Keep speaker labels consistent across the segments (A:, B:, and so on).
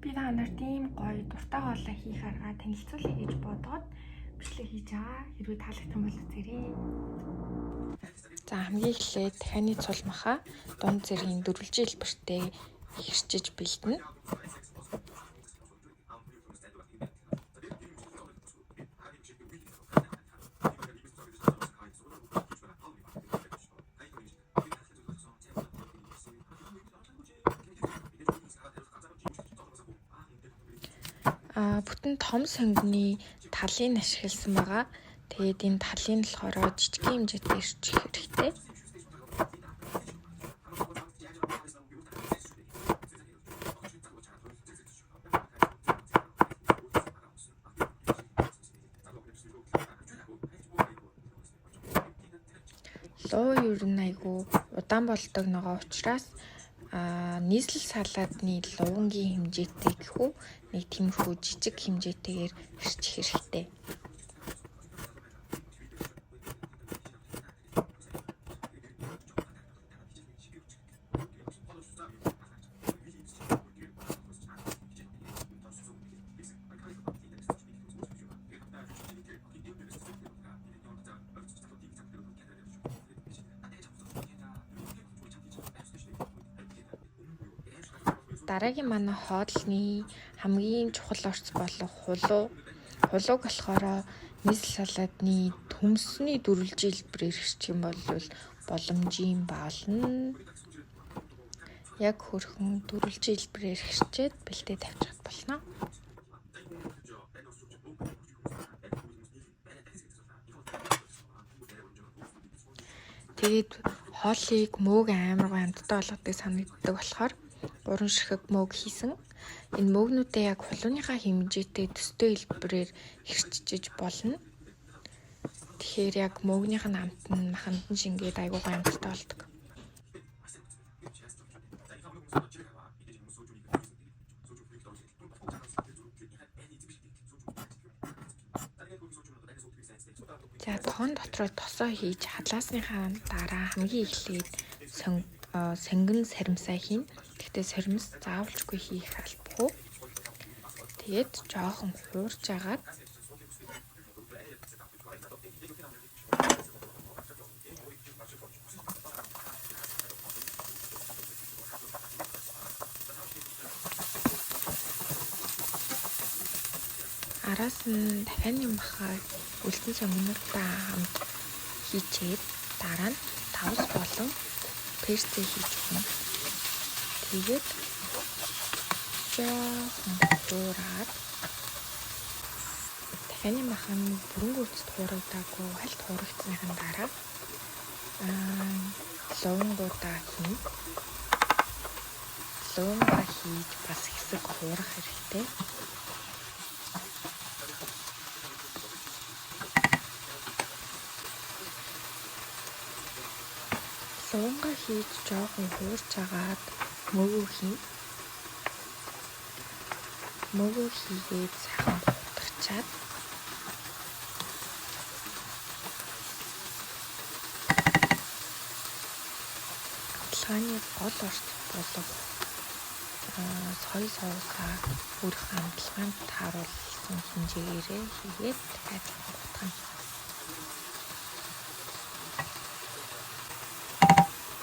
A: Би та нарт ийм гоё дуртай хоолой хийх аргаа танилцуулъя гэж бодоод бичлэг хийж байгаа. Хэрвээ таалагдсан бол үзээрэй. За хамгийн эхлээд дахианы цулмахаа дунд зэргийн дөрвөлжин хэлбэртэй хэрчиж бэлдэнэ. Бүтэн том сонгины талыг ашигласан байгаа. Тэгээд энэ талыг болохоор жижиг хэмжээтэй ирчих хэрэгтэй. Луу ер нь айгүй удаан болдог нөгөө учраас нийслэл салаадны лувангийн хэмжээтэй гэхүү нэг тиймэрхүү жижиг хэмжээтэйгээр хэрчих хэрэгтэй. Дараагийн манай хоолны хамгийн чухал орц болох хулуу. Хулууг болохоор нийслэл салаадны төмсний дөрвөлжин хэлбэрээр хэрчих юм бол боломжийн баална. Яг хөрхөн дөрвөлжин хэлбэрээр хэрчээд бэлдээ тавьчих болно. Тэгээд хоолыг мөөг амар амттай болгодог санагддаг болохоор 3 ширхэг мөөг хийсэн. Энэ мөөгнүүдээ яг хулууныхаа хэмжээтэй төстэй хэлбэрээр хэрчиж болно. Тэгэхээр яг мөөгнийх нь амт нь махандан шингээд айгуу амттай болдог. За тоон дотроо тосоо хийж хадлаасныхаа дараа хамгийн эхлээд сонгон саримсаа хийн. Гэхдээ саримс заавалжгүй хийх албагүй. Тэгээд жоохон хуурж агаад араас нь дахианы махаа үлдэн сонгонуудаа хамт хийчээд дараа нь тавс болон перцээ хийж өгнө. Тэгээд жоохон хуураад дахианы махан бүрэн гүйцэд хуурагдаагүй хальт хуурагдсныхан дараа лувангуудаа хийн. Лувангаа хийж бас хэсэг хуурах хэрэгтэй. Лувангаа хийж жоохон хуурж агаад мөгөө хийн. Мөгөө хийгээд сайхан бутарчаад абалгааны гол орц болов сой соусаа бүрх амтлагаанд тааруулсан хэмжээгээр хийгээд дахиад бутгана.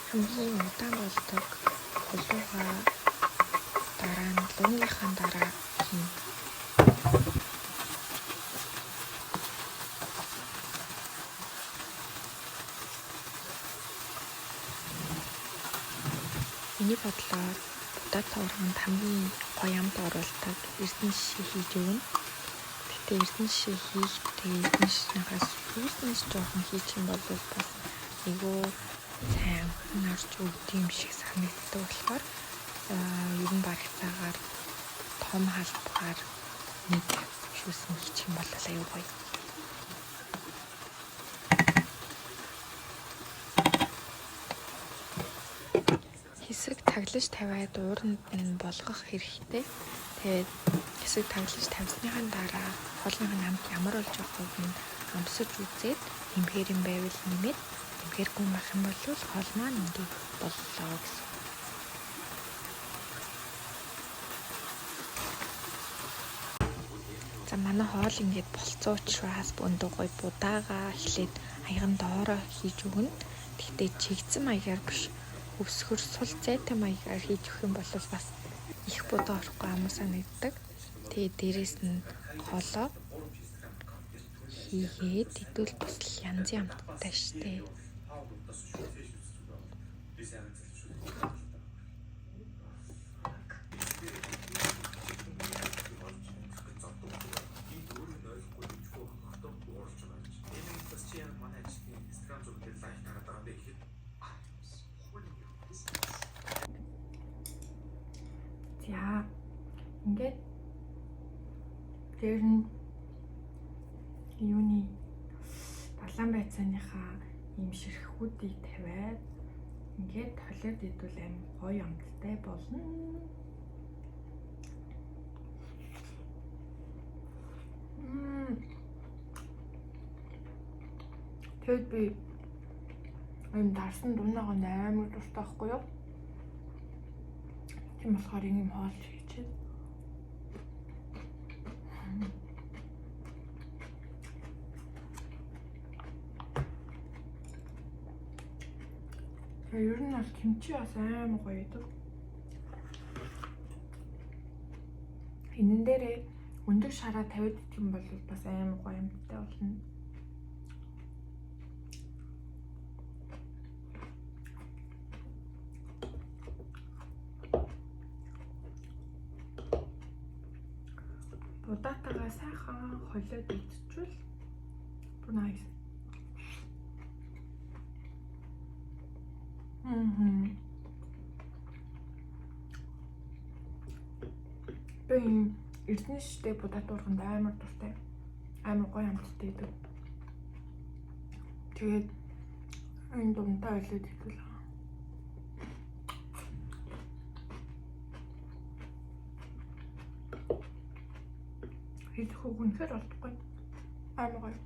A: Хамгийн удаан болдог хулуугаа дараа нь лууныхаа дараа хийн. Миний бодлоор будаа урганд хамгийн гоё амт оруулдаг эрдэнэ шишээ хийж өгнө. Гэхдээ эрдэнэ шишээ хийхдээ эрдэнэ шишнээс сүүснээс жоохон хийчих юм бол бас айгүй сайн нарч өгдөг юм шиг санагддаг болохоор ер нь бараг цагаар том халбгаар нэг шүүсэн хийчих юм бол аюу гоё. Хэсэг таглаж тавиад ууранд нь болгох хэрэгтэй. Тэгээд хэсэг таглаж тавьсныхаа дараа хоолны амт ямар болж байгааг нь амсаж үзээд нэмгээр юм байвал нэмээд нэмгээргүй байх юм бол хоол маань ингээд боллоо гэсэн. За манай хоол ингээд болцсон учраас бөндөө гой будаагаа эхлээд аян доороо хийж өгнө. Гэхдээ чигдсэн маягаар биш, өсгөр сул зайтай маягаар хийж өгөх юм бол бас их будаа орохгүй амуу санагддаг. Тэгээ дээрэс нь хоолоо хийгээд идвэл бас янз янзтай штэ. За ингээд дээр нь юуны далайн байцааныхаа ийм ширхгүүдийг тавиад ингээд толиод идвэл аим гоё амттай болно. Тэгэд би энэ дарсан дунаага амар дуртай байхгүй юу? Тийм болохоор ийм хоол хийчихээ. Ер нь бол кимчи бас амар гоё идэв. Энэ дээрээ өндөр шараа тавиад идэх юм бол бас амар гоё юмтай болно. Будаатайгаа сайхан холиод идчихвэл бүр nice. Би эрдэнэ шиштэй будаа дуурганд амар дуртай. Амар гоё амттай идэв. Тэгээд энэ думтай ойлоод идвэл идэх үг үнэхээр олдохгүй. Амар гоё.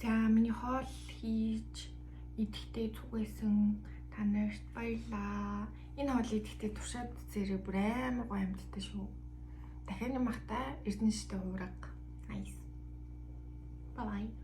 A: За миний хоол хийж идэхдээ зүгээсэн та нарт баярлаа. Энэ хоол идэхдээ туршаад үзээрэй, бүр амар гоё амьдтай шүү. Дахиад нэмахтай Эрдэнэштэй хуурга. Nice. Bye bye.